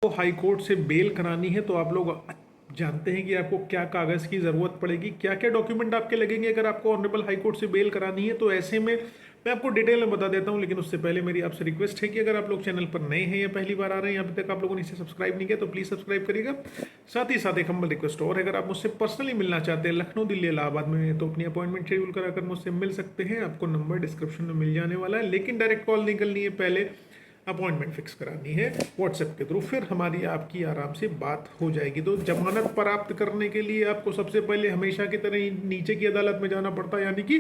तो high court से bell करानी है तो आप लोग जानते हैं कि आपको क्या कागज़ की ज़रूरत पड़ेगी, क्या क्या डॉक्यूमेंट आपके लगेंगे अगर आपको ऑनरेबल हाई कोर्ट से बेल करानी है। तो ऐसे में मैं आपको डिटेल में बता देता हूं, लेकिन उससे पहले मेरी आपसे रिक्वेस्ट है कि अगर आप लोग चैनल पर नए हैं या पहली बार आ रहे हैं, अभी तक आप लोगों ने इसे सब्सक्राइब नहीं किया तो प्लीज़ सब्सक्राइब करिएगा। साथ ही साथ एक हम्बल रिक्वेस्ट और, अगर आप मुझसे पर्सनली मिलना चाहते हैं लखनऊ, दिल्ली, इलाहाबाद में, तो अपनी अपॉइंटमेंट शेड्यूल कराकर मुझसे मिल सकते हैं। आपको नंबर डिस्क्रिप्शन में मिल जाने वाला है, लेकिन डायरेक्ट कॉल नहीं करनी है, पहले अपॉइंटमेंट फिक्स करानी है व्हाट्सएप के थ्रू, फिर हमारी आपकी आराम से बात हो जाएगी। तो जमानत प्राप्त करने के लिए आपको सबसे पहले हमेशा की तरह ही नीचे की अदालत में जाना पड़ता है, यानी कि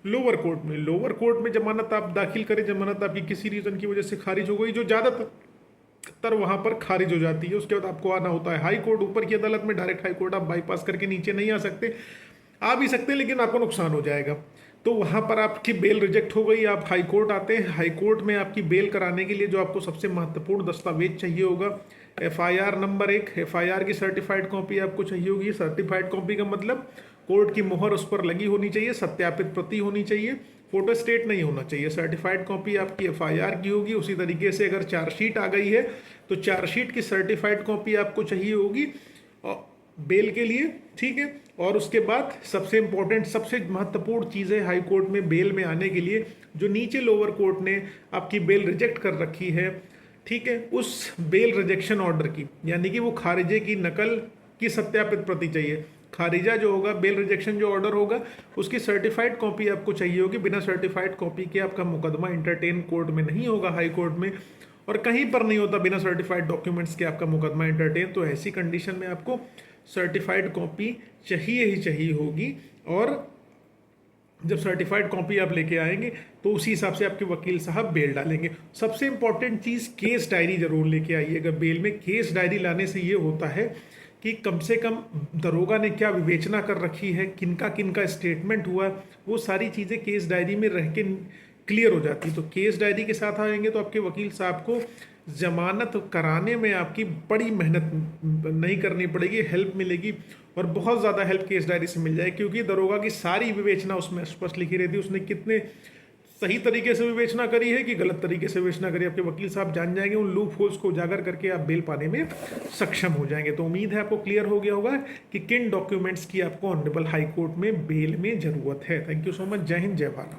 लोअर कोर्ट में। लोअर कोर्ट में जमानत आप दाखिल करें, जमानत आपकी किसी रीजन की वजह से खारिज हो गई, जो ज़्यादातर वहां पर खारिज हो जाती है, उसके बाद आपको आना होता है हाई कोर्ट, ऊपर की अदालत में। डायरेक्ट हाई कोर्ट आप बाईपास करके नीचे नहीं आ सकते, आ भी सकते हैं लेकिन आपको नुकसान हो जाएगा। तो वहां पर आपकी बेल रिजेक्ट हो गई, आप हाई कोर्ट आते हैं। हाई कोर्ट में आपकी बेल कराने के लिए जो आपको सबसे महत्वपूर्ण दस्तावेज चाहिए होगा, एफआईआर नंबर 1, एफआईआर की सर्टिफाइड कॉपी आपको चाहिए होगी। सर्टिफाइड कॉपी का मतलब कोर्ट की मोहर उस पर लगी होनी चाहिए, सत्यापित प्रति होनी चाहिए, फोटो स्टेट नहीं होना चाहिए। सर्टिफाइड कॉपी आपकी एफआईआर की होगी। उसी तरीके से अगर चार्जशीट आ गई है तो चार्जशीट की सर्टिफाइड कॉपी आपको चाहिए होगी बेल के लिए, ठीक है। और उसके बाद सबसे इंपॉर्टेंट, सबसे महत्वपूर्ण चीज़ है हाई कोर्ट में बेल में आने के लिए, जो नीचे लोअर कोर्ट ने आपकी बेल रिजेक्ट कर रखी है, ठीक है, उस बेल रिजेक्शन ऑर्डर की, यानी कि वो खारिजे की नकल की सत्यापित प्रति चाहिए। खारिजा जो होगा, बेल रिजेक्शन जो ऑर्डर होगा, उसकी सर्टिफाइड कॉपी आपको चाहिए होगी। बिना सर्टिफाइड कॉपी के आपका मुकदमा इंटरटेन कोर्ट में नहीं होगा, हाई कोर्ट में, और कहीं पर नहीं होता बिना सर्टिफाइड डॉक्यूमेंट्स के आपका मुकदमा इंटरटेन। तो ऐसी कंडीशन में आपको सर्टिफाइड कॉपी चाहिए ही चाहिए होगी। और जब सर्टिफाइड कॉपी आप लेके आएंगे तो उसी हिसाब से आपके वकील साहब बेल डालेंगे। सबसे इंपॉर्टेंट चीज़, केस डायरी जरूर लेके आइएगा बेल में। केस डायरी लाने से ये होता है कि कम से कम दरोगा ने क्या विवेचना कर रखी है, किनका किनका स्टेटमेंट हुआ, वो सारी चीज़ें केस डायरी में रह के क्लियर हो जाती है। तो केस डायरी के साथ आएंगे तो आपके वकील साहब को जमानत कराने में आपकी बड़ी मेहनत नहीं करनी पड़ेगी, हेल्प मिलेगी, और बहुत ज़्यादा हेल्प केस डायरी से मिल जाएगी, क्योंकि दरोगा की सारी विवेचना उसमें स्पष्ट लिखी रहती है। उसने कितने सही तरीके से विवेचना करी है कि गलत तरीके से विवेचना करी, आपके वकील साहब जान जाएंगे। उन लूप होल्स को उजागर करके आप बेल पाने में सक्षम हो जाएंगे। तो उम्मीद है आपको क्लियर हो गया होगा कि किन डॉक्यूमेंट्स की आपको ऑनरेबल हाई कोर्ट में बेल में जरूरत है। Thank you so much. जय हिंद, जय भारत।